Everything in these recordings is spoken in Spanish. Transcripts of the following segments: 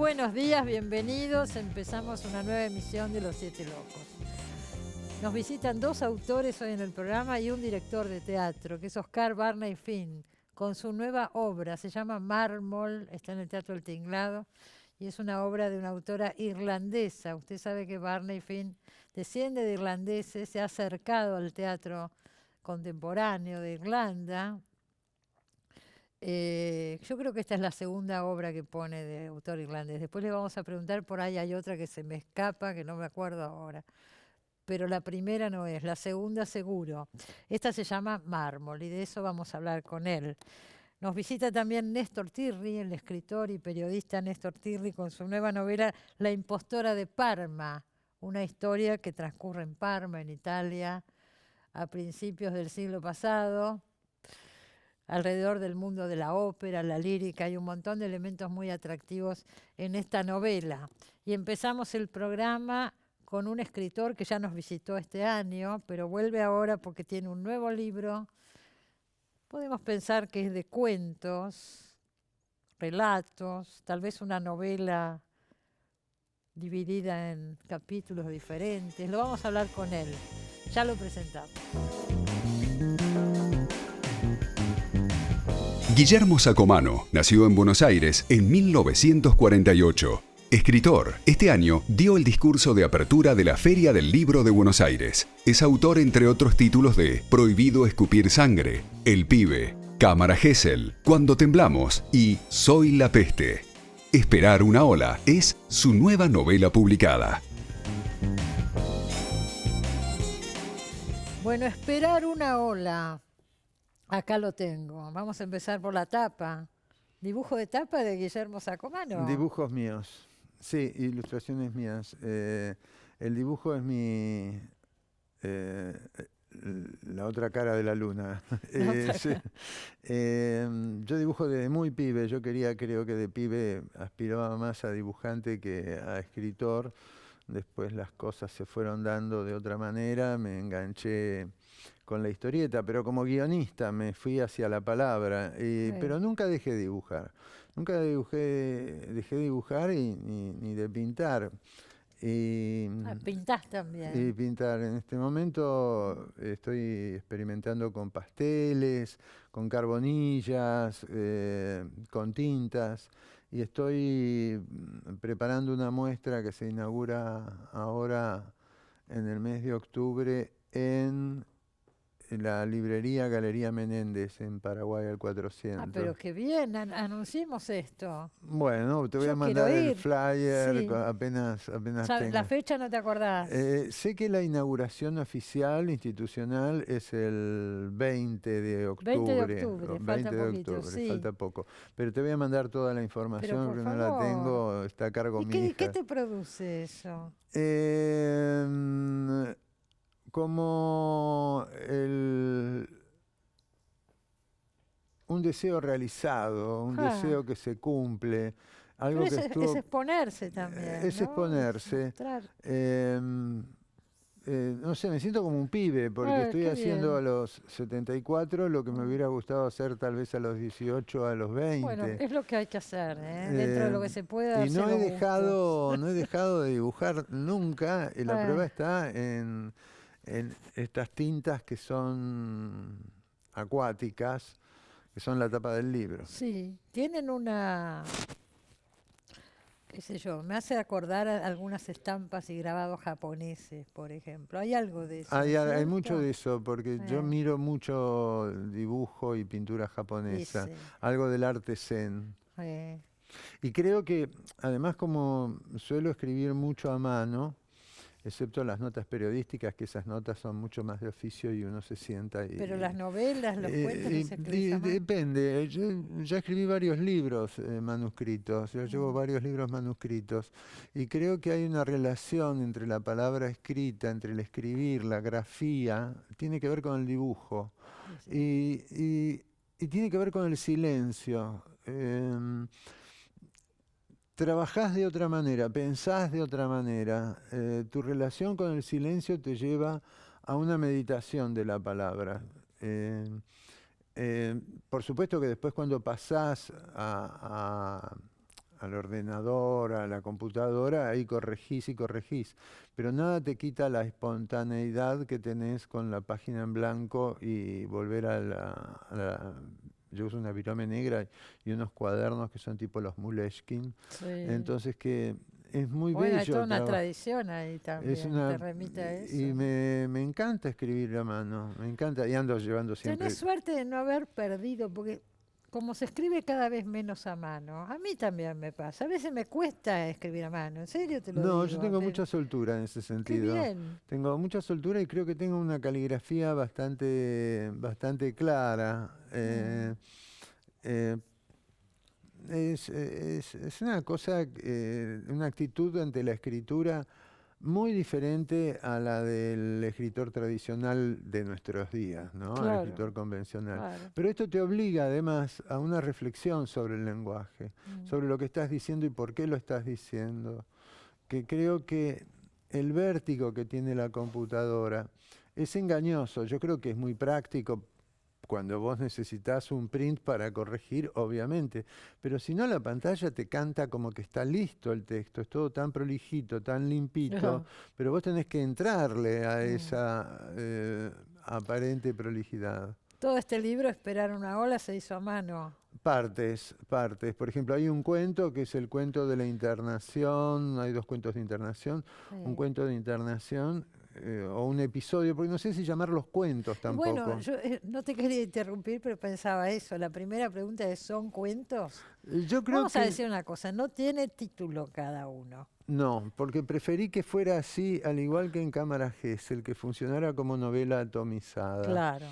buenos días, bienvenidos. Empezamos una nueva emisión de Los Siete Locos. Nos visitan dos autores hoy en el programa y un director de teatro, que es Oscar Barney Finn, con su nueva obra. Se llama Mármol, está en el Teatro El Tinglado, y es una obra de una autora irlandesa. Usted sabe que Barney Finn desciende de irlandeses, se ha acercado al teatro contemporáneo de Irlanda. Yo creo que esta es la segunda obra que pone de autor irlandés. Después le vamos a preguntar, por ahí hay otra que se me escapa, que no me acuerdo ahora. Pero la primera no es, la segunda seguro. Esta se llama Mármol y de eso vamos a hablar con él. Nos visita también Néstor Tirri, el escritor y periodista Néstor Tirri, con su nueva novela La impostora de Parma, una historia que transcurre en Parma, en Italia, a principios del siglo pasado, alrededor del mundo de la ópera, la lírica. Hay un montón de elementos muy atractivos en esta novela. Y empezamos el programa con un escritor que ya nos visitó este año, pero vuelve ahora porque tiene un nuevo libro. Podemos pensar que es de cuentos, relatos, tal vez una novela dividida en capítulos diferentes. Lo vamos a hablar con él. Ya lo presentamos. Guillermo Sacomano nació en Buenos Aires en 1948. Escritor, este año dio el discurso de apertura de la Feria del Libro de Buenos Aires. Es autor, entre otros títulos, de Prohibido escupir sangre, El pibe, Cámara Gesell, Cuando temblamos y Soy la peste. Esperar una ola es su nueva novela publicada. Bueno, Esperar una ola. Acá lo tengo. Vamos a empezar por la tapa. Dibujo de tapa de Guillermo Sacomano. Dibujos míos. Sí, ilustraciones mías. El dibujo es la otra cara de la luna. Sí. Yo dibujo desde muy pibe. Yo creo que de pibe aspiraba más a dibujante que a escritor. Después las cosas se fueron dando de otra manera. Me enganché con la historieta, pero como guionista me fui hacia la palabra, pero nunca dejé de dibujar. Nunca dejé de dibujar ni de pintar. Pintás también. Y pintar. En este momento estoy experimentando con pasteles, con carbonillas, con tintas. Y estoy preparando una muestra que se inaugura ahora en el mes de octubre en la librería Galería Menéndez en Paraguay al 400. Pero qué bien, anunciemos esto. Bueno, te voy Yo a mandar quiero el ir. flyer Sí. apenas tenga. La fecha no te acordás. Sé que la inauguración oficial, institucional, es el 20 de octubre. 20 de octubre, falta poquito, sí. Falta poco. Pero te voy a mandar toda la información, porque no la tengo, está a cargo mi hija. ¿Qué te produce eso? Como un deseo realizado, un deseo que se cumple. Algo Pero que es exponerse también. Es ¿no? exponerse. No sé, me siento como un pibe, porque estoy haciendo bien. a los 74 lo que me hubiera gustado hacer tal vez a los 18, a los 20. Bueno, es lo que hay que hacer, dentro de lo que se pueda. Y no he dejado de dibujar nunca. Y la prueba está en estas tintas que son acuáticas, que son la tapa del libro. Sí, tienen una, qué sé yo, me hace acordar a algunas estampas y grabados japoneses, por ejemplo. Hay algo de eso. Hay mucho de eso, porque yo miro mucho dibujo y pintura japonesa, algo del arte zen. Y creo que, además, como suelo escribir mucho a mano, excepto las notas periodísticas, que esas notas son mucho más de oficio y uno se sienta y... Pero las novelas, los cuentos, ¿no se escriben a mano? Depende. Yo ya escribí varios libros manuscritos, yo llevo varios libros manuscritos, y creo que hay una relación entre la palabra escrita, entre el escribir, la grafía, tiene que ver con el dibujo, y tiene que ver con el silencio. Trabajás de otra manera, pensás de otra manera. Tu relación con el silencio te lleva a una meditación de la palabra. Por supuesto que después, cuando pasás a al ordenador, a la computadora, ahí corregís y corregís. Pero nada te quita la espontaneidad que tenés con la página en blanco y volver yo uso una virome negra y unos cuadernos que son tipo los Moleskine. Sí. Entonces que es muy Bueno, hay bello toda el una trabajo. tradición ahí también, te remite a eso. Y me encanta escribir a mano, me encanta, y ando llevando siempre. Tenés suerte de no haber perdido, porque como se escribe cada vez menos a mano, a mí también me pasa. A veces me cuesta escribir a mano, en serio te lo digo. No, yo tengo mucha soltura en ese Qué sentido. bien. Tengo mucha soltura y creo que tengo una caligrafía bastante clara. Eh, es una cosa, una actitud ante la escritura muy diferente a la del escritor tradicional de nuestros días, ¿no? Al Claro, escritor convencional. claro. Pero esto te obliga además a una reflexión sobre el lenguaje, sobre lo que estás diciendo y por qué lo estás diciendo. Que creo que el vértigo que tiene la computadora es engañoso. Yo creo que es muy práctico cuando vos necesitas un print para corregir, obviamente, pero si no la pantalla te canta como que está listo el texto, es todo tan prolijito, tan limpito, pero vos tenés que entrarle a esa aparente prolijidad. Todo este libro, Esperar una ola, se hizo a mano. Partes. Por ejemplo, hay un cuento que es el cuento de la internación, hay 2 cuentos de internación, un cuento de internación o un episodio, porque no sé si llamarlos cuentos tampoco. Bueno, yo no te quería interrumpir, pero pensaba eso. La primera pregunta es, ¿son cuentos? Yo creo Vamos a decir una cosa, no tiene título cada uno. No, porque preferí que fuera así, al igual que en Cámara Gesell, que funcionara como novela atomizada. Claro.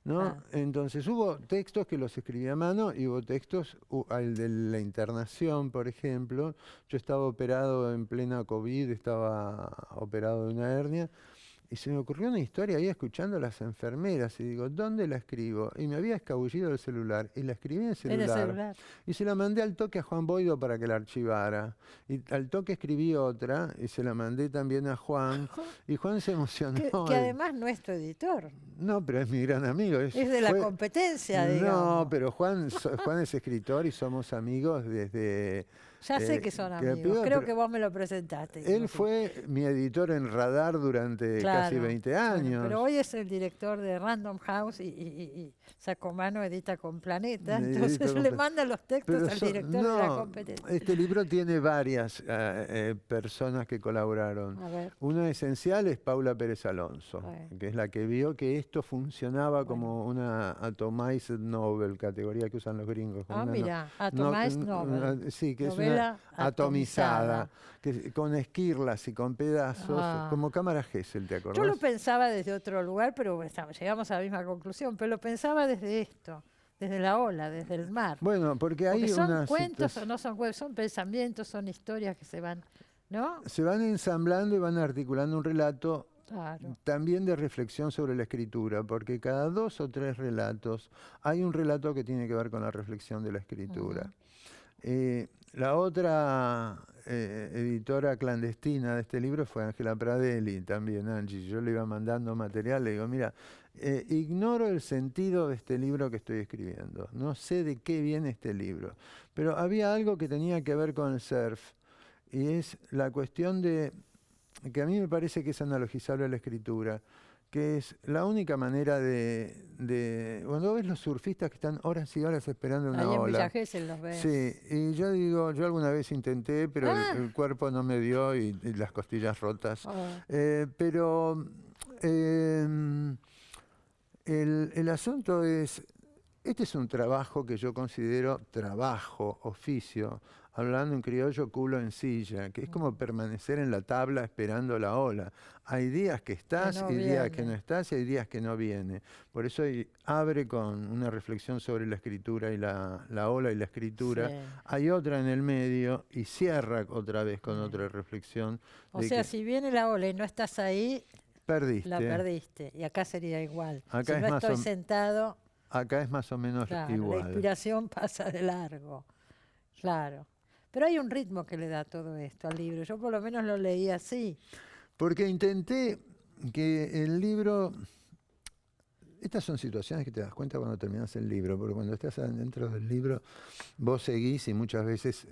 ¿No? Ah. Entonces hubo textos que los escribí a mano y hubo textos, el de la internación, por ejemplo. Yo estaba operado en plena COVID, estaba operado de una hernia. Y se me ocurrió una historia ahí escuchando a las enfermeras y digo, ¿dónde la escribo? Y me había escabullido el celular y la escribí en el celular. Y se la mandé al toque a Juan Boido para que la archivara. Y al toque escribí otra y se la mandé también a Juan. Y Juan se emocionó. Que además no es tu editor. No, pero es mi gran amigo. Es de la competencia, digamos. No, pero Juan es escritor y somos amigos desde... Ya sé que son amigos, creo que vos me lo presentaste. Él fue mi editor en Radar durante casi 20 años. Bueno, pero hoy es el director de Random House y Sacomano edita con Planeta, entonces le manda los textos al director de la competencia. Este libro tiene varias personas que colaboraron. Una esencial es Paula Pérez Alonso, que es la que vio que esto funcionaba como una atomized novel, categoría que usan los gringos. Mira, atomized novel. Sí, que es una atomizada, que, con esquirlas y con pedazos, como Cámara Gesell, ¿te acordás? Yo lo pensaba desde otro lugar, pero llegamos a la misma conclusión, pero lo pensaba desde esto, desde la ola, desde el mar. Bueno, porque hay son cuentos o no son cuentos, son pensamientos, son historias que se van, ¿no? Se van ensamblando y van articulando un relato. Claro. También de reflexión sobre la escritura, porque cada 2 o 3 relatos hay un relato que tiene que ver con la reflexión de la escritura. La otra editora clandestina de este libro fue Ángela Pradelli, también Angie. Yo le iba mandando material, le digo, mira, ignoro el sentido de este libro que estoy escribiendo, no sé de qué viene este libro, pero había algo que tenía que ver con el surf, y es la cuestión de, que a mí me parece que es analogizable a la escritura, que es la única manera de cuando ves los surfistas que están horas y horas esperando una ola. Ahí en ola. Villa Gesell los ves. Sí, y yo digo, yo alguna vez intenté, pero el cuerpo no me dio y las costillas rotas. Pero el asunto es, este es un trabajo que yo considero trabajo, oficio, hablando en criollo, culo en silla, que es como permanecer en la tabla esperando la ola. Hay días que estás y días que no estás y hay días que no viene. Por eso abre con una reflexión sobre la escritura y la ola y la escritura. Sí. Hay otra en el medio y cierra otra vez con otra reflexión. O sea, si viene la ola y no estás ahí, perdiste. La perdiste. Y acá sería igual. Acá si no estoy sentado... Acá es más o menos igual. La inspiración pasa de largo. Claro. Pero hay un ritmo que le da todo esto al libro. Yo por lo menos lo leí así. Porque intenté que el libro... Estas son situaciones que te das cuenta cuando terminas el libro, porque cuando estás dentro del libro vos seguís y muchas veces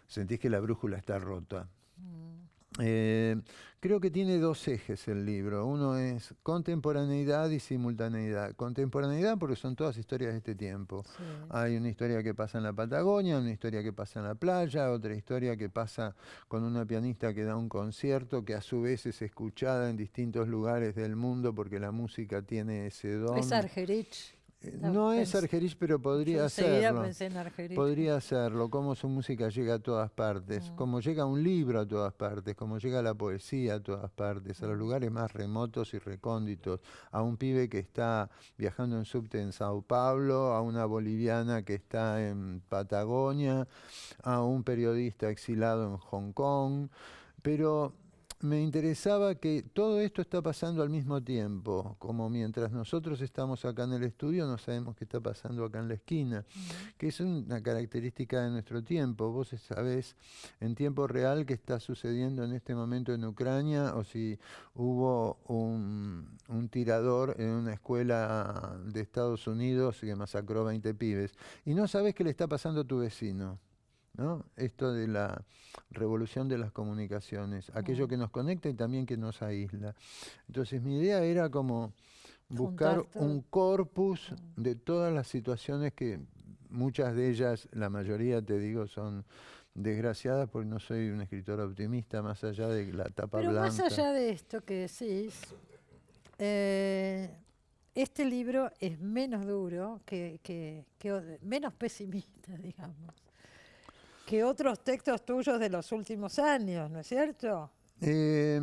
sentís que la brújula está rota. Mm. Creo que tiene dos ejes el libro. Uno es contemporaneidad y simultaneidad. Contemporaneidad porque son todas historias de este tiempo. Sí. Hay una historia que pasa en la Patagonia, una historia que pasa en la playa, otra historia que pasa con una pianista que da un concierto que a su vez es escuchada en distintos lugares del mundo porque la música tiene ese don. Es Argerich. No es Argerich, pero podría serlo. Pensé en Argerich. Podría serlo, cómo su música llega a todas partes, como llega un libro a todas partes, como llega la poesía a todas partes, a los lugares más remotos y recónditos, a un pibe que está viajando en subte en Sao Paulo, a una boliviana que está en Patagonia, a un periodista exilado en Hong Kong, pero me interesaba que todo esto está pasando al mismo tiempo, como mientras nosotros estamos acá en el estudio no sabemos qué está pasando acá en la esquina, que es una característica de nuestro tiempo. Vos sabés en tiempo real qué está sucediendo en este momento en Ucrania o si hubo un tirador en una escuela de Estados Unidos que masacró 20 pibes y no sabés qué le está pasando a tu vecino, ¿no? Esto de la revolución de las comunicaciones, aquello que nos conecta y también que nos aísla. Entonces mi idea era como buscar un corpus de todas las situaciones que muchas de ellas, la mayoría te digo, son desgraciadas porque no soy un escritor optimista más allá de la tapa Pero blanca. más allá de esto que decís, este libro es menos duro, menos pesimista, digamos, que otros textos tuyos de los últimos años, ¿no es cierto? Es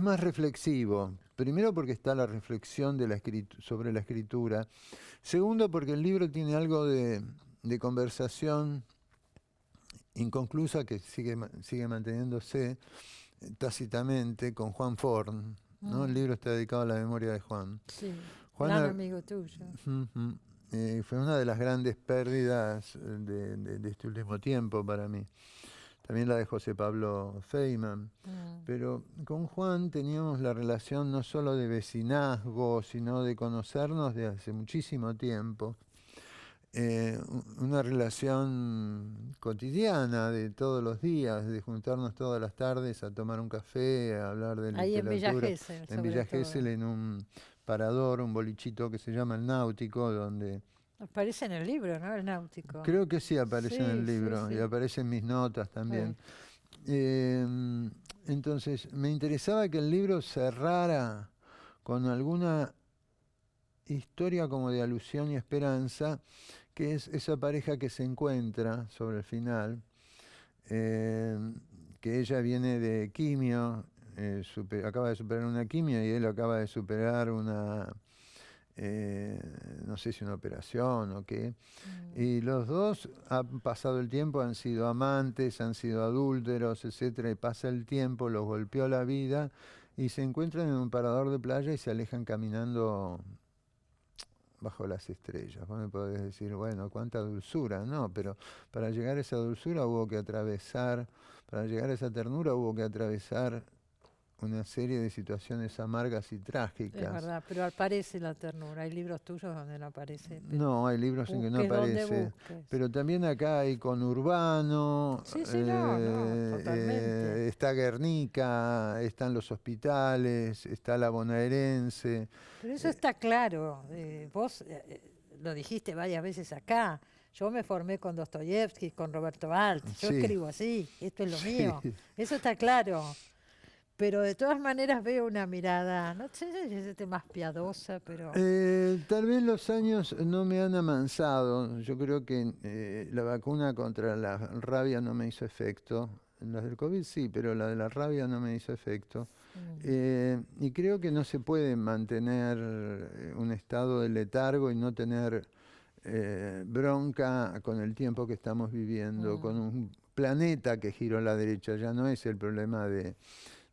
más reflexivo. Primero porque está la reflexión de sobre la escritura. Segundo porque el libro tiene algo de conversación inconclusa que sigue manteniéndose tácitamente con Juan Forn, ¿no? El libro está dedicado a la memoria de Juan. Sí, Juan gran amigo tuyo. Fue una de las grandes pérdidas de este último tiempo para mí. También la de José Pablo Feynman. Pero con Juan teníamos la relación no solo de vecinazgo, sino de conocernos de hace muchísimo tiempo. Una relación cotidiana de todos los días, de juntarnos todas las tardes a tomar un café, a hablar de Ahí literatura. en Villa Gesell, en un parador, un bolichito que se llama El Náutico, donde... Aparece en el libro, ¿no? El Náutico. Creo que sí aparece en el libro, y aparece en mis notas también. Entonces, me interesaba que el libro cerrara con alguna historia como de alusión y esperanza, que es esa pareja que se encuentra sobre el final, que ella viene de quimio, acaba de superar una quimio y él acaba de superar una, no sé si una operación o qué, y los dos han pasado el tiempo, han sido amantes, han sido adúlteros, etcétera, y pasa el tiempo, los golpeó la vida y se encuentran en un parador de playa y se alejan caminando bajo las estrellas. Vos me podés decir, bueno, cuánta dulzura, no, pero para llegar a esa dulzura hubo que atravesar, para llegar a esa ternura hubo que atravesar una serie de situaciones amargas y trágicas. Es verdad, pero aparece la ternura. Hay libros tuyos donde no aparece. No, hay libros en que no aparece. Pero también acá hay conurbano, totalmente. Está Guernica, están los hospitales, está la bonaerense. Pero eso está claro. Vos lo dijiste varias veces acá. Yo me formé con Dostoyevsky, con Roberto Alt. Yo escribo así, esto es lo mío. Eso está claro. Pero de todas maneras veo una mirada, no sé si es más piadosa, pero... Tal vez los años no me han amansado. Yo creo que la vacuna contra la rabia no me hizo efecto. Las del COVID sí, pero la de la rabia no me hizo efecto. Y creo que no se puede mantener un estado de letargo y no tener bronca con el tiempo que estamos viviendo, con un planeta que gira a la derecha. Ya no es el problema de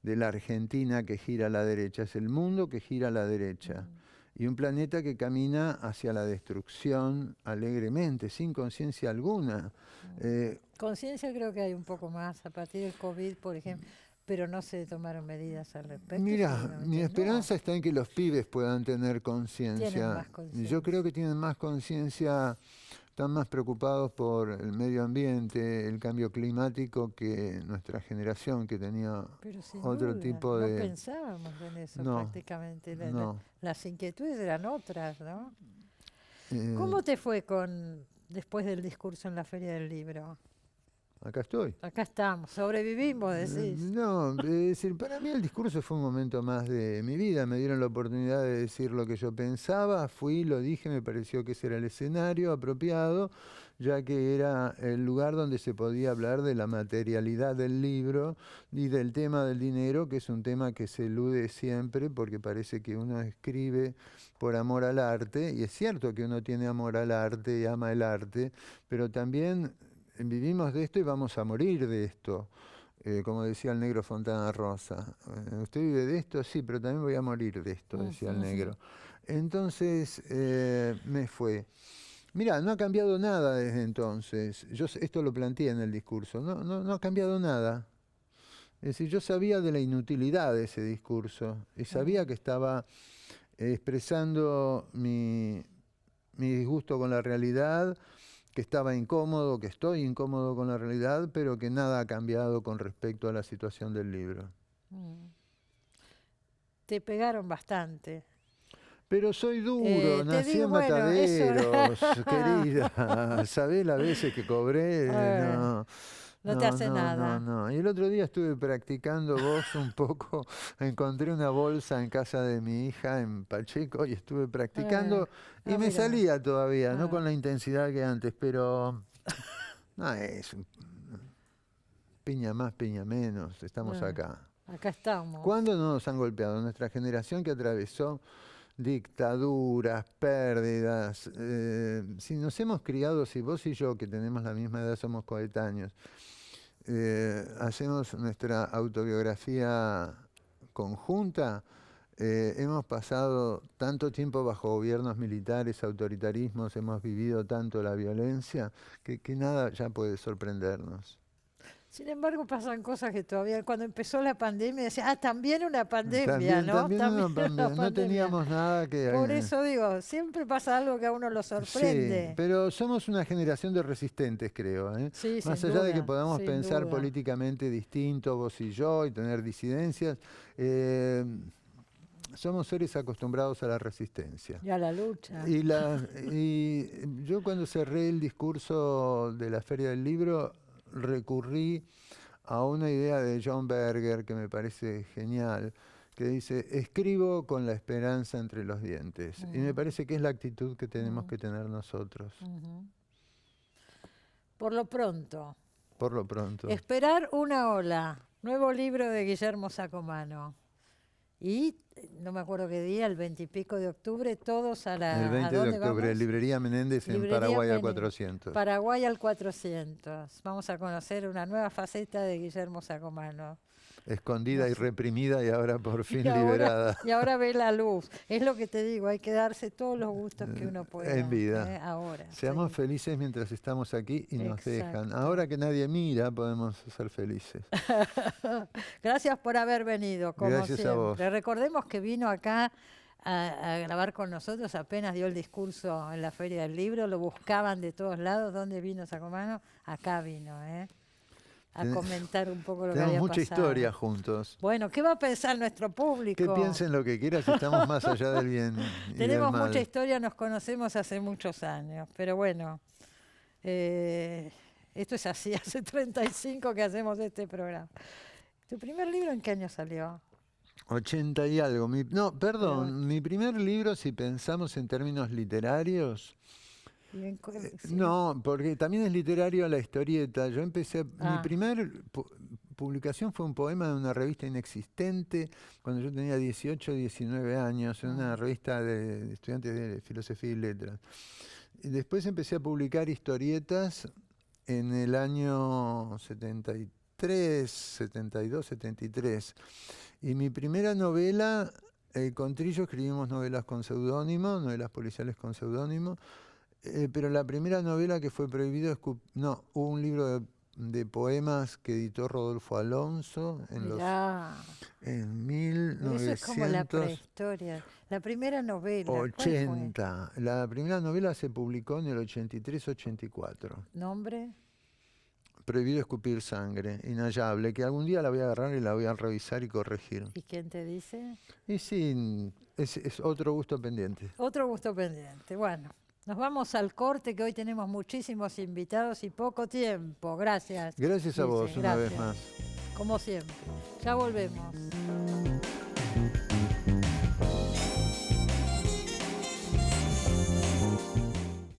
la Argentina que gira a la derecha, es el mundo que gira a la derecha. Y un planeta que camina hacia la destrucción alegremente, sin conciencia alguna. Conciencia creo que hay un poco más a partir del COVID, por ejemplo, pero no se tomaron medidas al respecto. Mira, mi esperanza está en que los pibes puedan tener conciencia. Yo creo que tienen más conciencia están más preocupados por el medio ambiente, el cambio climático, que nuestra generación, que tenía Pero sin otro duda, tipo no de... pensábamos en eso No, prácticamente. no. Las inquietudes eran otras, ¿no? eh, ¿Cómo te fue después del discurso en la Feria del Libro? Acá estoy. Acá estamos, sobrevivimos, decís. No, es decir, para mí el discurso fue un momento más de mi vida. Me dieron la oportunidad de decir lo que yo pensaba, fui, lo dije, me pareció que ese era el escenario apropiado, ya que era el lugar donde se podía hablar de la materialidad del libro y del tema del dinero, que es un tema que se elude siempre porque parece que uno escribe por amor al arte, y es cierto que uno tiene amor al arte y ama el arte, pero también vivimos de esto y vamos a morir de esto. Como decía el negro Fontana Rosa, ¿usted vive de esto? Sí, pero también voy a morir de esto, decía el negro. Entonces me fue. Mirá, no ha cambiado nada desde entonces. Esto lo planteé en el discurso. No ha cambiado nada. Es decir, yo sabía de la inutilidad de ese discurso y sabía que estaba expresando mi disgusto con la realidad, que estaba incómodo, que estoy incómodo con la realidad, pero que nada ha cambiado con respecto a la situación del libro. Te pegaron bastante. Pero soy duro, Te nací digo, en bueno, eso... Mataderos, querida. ¿Sabés las veces que cobré? No. No te hace nada. No. Y el otro día estuve practicando voz un poco. Encontré una bolsa en casa de mi hija en Pacheco y estuve practicando y me mira. salía todavía, no con la intensidad que antes, pero no es piña más, piña menos. Estamos acá. Acá estamos. ¿Cuándo no nos han golpeado? Nuestra generación que atravesó dictaduras, pérdidas. Si nos hemos criado, si vos y yo, que tenemos la misma edad, somos coetáneos, hacemos nuestra autobiografía conjunta, hemos pasado tanto tiempo bajo gobiernos militares, autoritarismos, hemos vivido tanto la violencia, que nada ya puede sorprendernos. Sin embargo, pasan cosas que todavía, cuando empezó la pandemia, decía, también una pandemia, ¿no? También una pandemia. No teníamos nada que... Por eso digo, siempre pasa algo que a uno lo sorprende. Sí, pero somos una generación de resistentes, creo. Sí, más allá de que podamos pensar políticamente distinto, vos y yo, y tener disidencias, somos seres acostumbrados a la resistencia. Y a la lucha. Y yo cuando cerré el discurso de la Feria del Libro, recurrí a una idea de John Berger que me parece genial, que dice, escribo con la esperanza entre los dientes. Y me parece que es la actitud que tenemos que tener nosotros. Por lo pronto. Por lo pronto. Esperar una ola. Nuevo libro de Guillermo Sacomano. Y no me acuerdo qué día, el 20 y pico de octubre, todos a la... El 20 de octubre, vamos? Librería Menéndez en Paraguay al 400. Paraguay al 400. Vamos a conocer una nueva faceta de Guillermo Sacomano. Escondida y reprimida y ahora por fin liberada. Y ahora ve la luz. Es lo que te digo, hay que darse todos los gustos que uno pueda. En vida. Ahora. Seamos felices mientras estamos aquí y nos dejan. Ahora que nadie mira, podemos ser felices. Gracias por haber venido, como Gracias siempre. a vos. Recordemos que vino acá a grabar con nosotros, apenas dio el discurso en la Feria del Libro, lo buscaban de todos lados. ¿Dónde vino Sacomano? Acá vino, a comentar un poco lo que había pasado. Tenemos mucha historia juntos. Bueno, ¿qué va a pensar nuestro público? Que piensen lo que quieran, si estamos más allá del bien y Tenemos del mal. mucha historia, nos conocemos hace muchos años, pero bueno, esto es así, hace 35 que hacemos este programa. ¿Tu primer libro en qué año salió? 80 y algo. Mi primer libro, si pensamos en términos literarios... Sí. No, porque también es literario la historieta. Yo empecé, mi primer publicación fue un poema de una revista inexistente cuando yo tenía 18, 19 años, en una revista de estudiantes de filosofía y letras. Y después empecé a publicar historietas en el año 73, 72, 73. Y mi primera novela, con Trillo escribimos novelas con seudónimo, novelas policiales con seudónimo. Pero la primera novela que fue prohibido, hubo un libro de de poemas que editó Rodolfo Alonso Mirá, en pero eso es como la 1980. prehistoria. La primera novela, ¿cuál fue? La primera novela se publicó en el 83-84. ¿Nombre? Prohibido escupir sangre, inhallable, que algún día la voy a agarrar y la voy a revisar y corregir. ¿Y quién te dice? Y sí, es otro gusto pendiente. Otro gusto pendiente. Bueno, nos vamos al corte, que hoy tenemos muchísimos invitados y poco tiempo. Gracias. Gracias a Gise, vos una vez gracias. más. Como siempre. Ya volvemos.